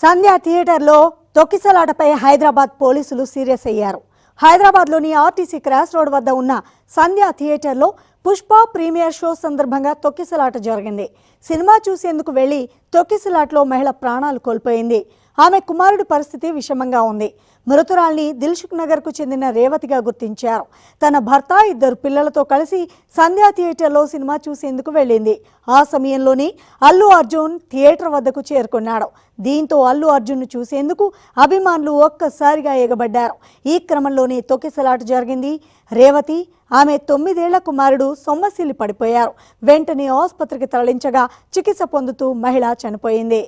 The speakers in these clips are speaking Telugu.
సంధ్య థియేటర్లో తొక్కిసలాటపై హైదరాబాద్ పోలీసులు సీరియస్ అయ్యారు. హైదరాబాద్లోని ఆర్టీసీ క్రాస్ రోడ్ వద్ద ఉన్న సంధ్య థియేటర్లో పుష్ప ప్రీమియర్ షో సందర్భంగా తొక్కిసలాట జరిగింది. సినిమా చూసేందుకు వెళ్లి తొక్కిసలాటలో మహిళ ప్రాణాలు కోల్పోయింది. ఆమె కుమారుడి పరిస్థితి విషమంగా ఉంది. మృతురాల్ని దిల్సుఖ్ నగర్కు చెందిన రేవతిగా గుర్తించారు. తన భర్త 2 పిల్లలతో కలిసి సంధ్యా థియేటర్లో సినిమా చూసేందుకు వెళ్ళింది. ఆ సమయంలోనే అల్లు అర్జున్ థియేటర్ వద్దకు చేరుకున్నాడు. దీంతో అల్లు అర్జున్ను చూసేందుకు అభిమానులు ఒక్కసారిగా ఎగబడ్డారు. ఈ క్రమంలోనే తొక్కిసలాట జరిగింది. రేవతి, ఆమె 9 ఏళ్ల కుమారుడు సొమ్మసిల్లి పడిపోయారు. వెంటనే ఆసుపత్రికి తరలించగా చికిత్స పొందుతూ మహిళ చనిపోయింది.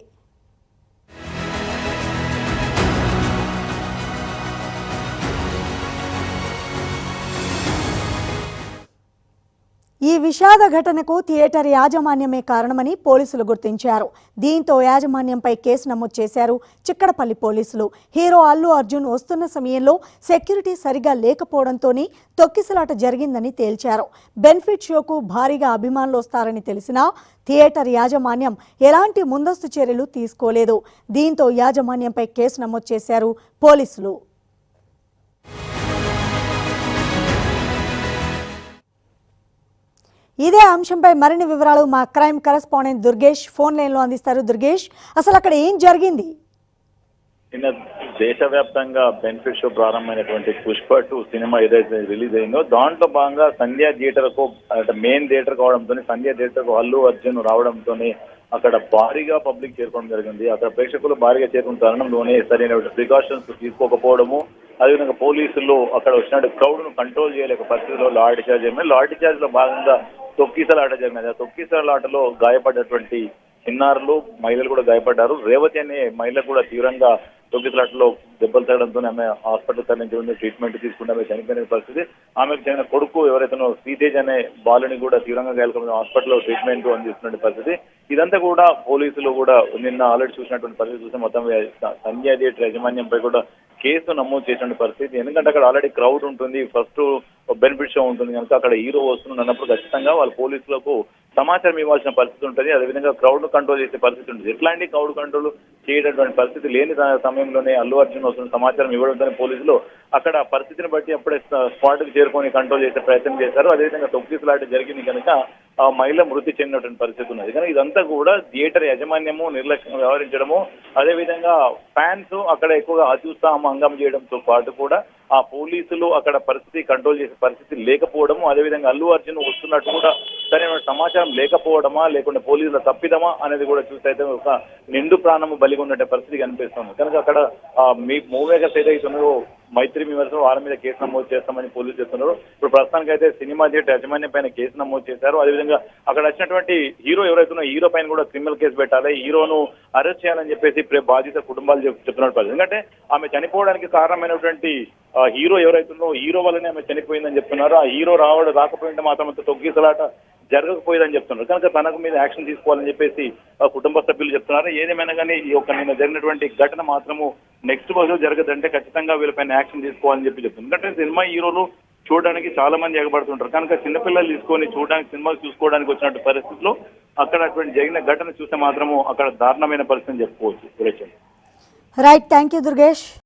ఈ విషాద ఘటనకు థియేటర్ యాజమాన్యమే కారణమని పోలీసులు గుర్తించారు. దీంతో యాజమాన్యంపై కేసు నమోదు చేశారు చిక్కడపల్లి పోలీసులు. హీరో అల్లు అర్జున్ వస్తున్న సమయంలో సెక్యూరిటీ సరిగా లేకపోవడంతోనే తొక్కిసలాట జరిగిందని తేల్చారు. బెనిఫిట్ షోకు భారీగా అభిమానులు వస్తారని తెలిసినా థియేటర్ యాజమాన్యం ఎలాంటి ముందస్తు చర్యలు తీసుకోలేదు. దీంతో యాజమాన్యంపై కేసు నమోదు చేశారు పోలీసులు. ఇదే అంశంపై మరిన్ని వివరాలు మా క్రైమ్ కరెస్పాండెంట్ దుర్గేష్ ఫోన్ లైన్లో అందిస్తారు. దుర్గేష్, అసలు అక్కడ ఏం జరిగింది? నిన్న దేశవ్యాప్తంగా బెనిఫిట్ షో ప్రారంభమైనటువంటి పుష్ప 2 సినిమా ఏదైతే రిలీజ్ అయిందో దాంట్లో భాగంగా సంధ్యా థియేటర్కు మెయిన్ థియేటర్ కావడంతో సంధ్యా థియేటర్కు అల్లు అర్జున్ రావడంతో అక్కడ భారీగా పబ్లిక్ చేరుకోవడం జరిగింది. అక్కడ ప్రేక్షకులు భారీగా చేరుకున్న తరుణంలోనే సరైన ప్రికాషన్స్ తీసుకోకపోవడము, అదేవిధంగా పోలీసులు అక్కడ వచ్చినట్టు క్రౌడ్ ను కంట్రోల్ చేయలేక పరిస్థితిలో లాఠీ చార్జ్ జరిగింది. లాఠీ చార్జ్ లో భాగంగా తొక్కిసలాట జరిగినది. ఆ తొక్కిసలాటలో గాయపడ్డటువంటి చిన్నారులు, మహిళలు కూడా గాయపడ్డారు. రేవతి అనే మహిళ కూడా తీవ్రంగా తొక్కిసలాటలో దెబ్బలు తగ్గడంతో ఆమె హాస్పిటల్ తరలించి ట్రీట్మెంట్ తీసుకుంటే ఆమె చనిపోయిన పరిస్థితి. ఆమెకు చెందిన కొడుకు ఎవరైతే శ్రీతేజ్ అనే బాలుని కూడా తీవ్రంగా గాయాలకుండా హాస్పిటల్లో ట్రీట్మెంట్ అందిస్తున్న పరిస్థితి. ఇదంతా కూడా పోలీసులు కూడా నిన్న ఆల్రెడీ చూసినటువంటి పరిస్థితి చూస్తే మొత్తం సంధ్యా థియేటర్ యాజమాన్యంపై కూడా కేసు నమోదు చేసిన పరిస్థితి. ఎందుకంటే అక్కడ ఆల్రెడీ క్రౌడ్ ఉంటుంది, ఫస్ట్ బెనిఫిట్ షో ఉంటుంది కనుక అక్కడ హీరో వస్తుంది అన్నప్పుడు ఖచ్చితంగా వాళ్ళ పోలీసులకు సమాచారం ఇవ్వాల్సిన పరిస్థితి ఉంటుంది. అదేవిధంగా క్రౌడ్ ను కంట్రోల్ చేసే పరిస్థితి ఉంటుంది. ఎట్లాంటి క్రౌడ్ కంట్రోల్ చేయడానికి పరిస్థితి లేని సమయంలోనే అల్లు అర్జున్ వస్తున్న సమాచారం ఇవ్వడంతో పోలీసులు అక్కడ పరిస్థితిని బట్టి అప్పుడే స్పాట్ కు చేరుకొని కంట్రోల్ చేసే ప్రయత్నం చేశారు. అదేవిధంగా తొక్కిసలాట జరిగింది కనుక ఆ మహిళ మృతి చెందినటువంటి పరిస్థితి ఉన్నది. కానీ ఇదంతా కూడా థియేటర్ యాజమాన్యము నిర్లక్ష్యంగా వ్యవహరించడము, అదేవిధంగా ఫ్యాన్స్ అక్కడ ఎక్కువగా అత్యుత్సాహం హంగం చేయడంతో పాటు కూడా ఆ పోలీసులు అక్కడ పరిస్థితి కంట్రోల్ చేసే పరిస్థితి లేకపోవడము, అదేవిధంగా అల్లు అర్జున్ వస్తున్నట్టు కూడా సరైన సమాచారం లేకపోవడమా లేకుంటే పోలీసుల తప్పిదమా అనేది కూడా చూస్తే ఒక నిండు ప్రాణము బలిగా ఉన్నట్టు పరిస్థితి కనిపిస్తుంది. కనుక అక్కడ మీ మూవీగా ఏదైతున్నారో మైత్రి విమర్శలు వాళ్ళ మీద కేసు నమోదు చేస్తామని పోలీసులు చెప్తున్నారు. ఇప్పుడు ప్రస్తుతానికి అయితే సినిమా థియేటర్ యాజమాన్యం పైన కేసు నమోదు చేశారు. అదేవిధంగా అక్కడ వచ్చినటువంటి హీరో ఎవరైతే హీరో పైన కూడా క్రిమినల్ కేసు పెట్టాలి, హీరోను అరెస్ట్ చేయాలని చెప్పేసి బాధిత కుటుంబాలు చెప్తున్నారు. ఎందుకంటే ఆమె చనిపోవడానికి కారణమైనటువంటి హీరో ఎవరైతుందో హీరో వల్లనే ఆమె చనిపోయిందని చెప్తున్నారు. ఆ హీరో రాకపోయింటే మాత్రం తొక్కిసలాట జరగకపోయేదని చెప్తున్నారు. కనుక తనకు మీద యాక్షన్ తీసుకోవాలని చెప్పేసి కుటుంబ సభ్యులు చెప్తున్నారు. ఏదేమైనా కానీ ఈ యొక్క నిన్న జరిగినటువంటి ఘటన మాత్రము నెక్స్ట్ రోజు జరగదంటే ఖచ్చితంగా వీళ్ళపైన యాక్షన్ తీసుకోవాలని చెప్తున్నారు. ఎందుకంటే సినిమా హీరోలు చూడడానికి చాలా మంది ఎగబడుతుంటారు కనుక చిన్నపిల్లలు తీసుకొని చూడడానికి సినిమాలు చూసుకోవడానికి వచ్చినట్టు పరిస్థితుల్లో అక్కడ అటువంటి జరిగిన ఘటన చూస్తే మాత్రము అక్కడ దారుణమైన పరిస్థితి చెప్పుకోవచ్చు. Right, thank you Durgesh.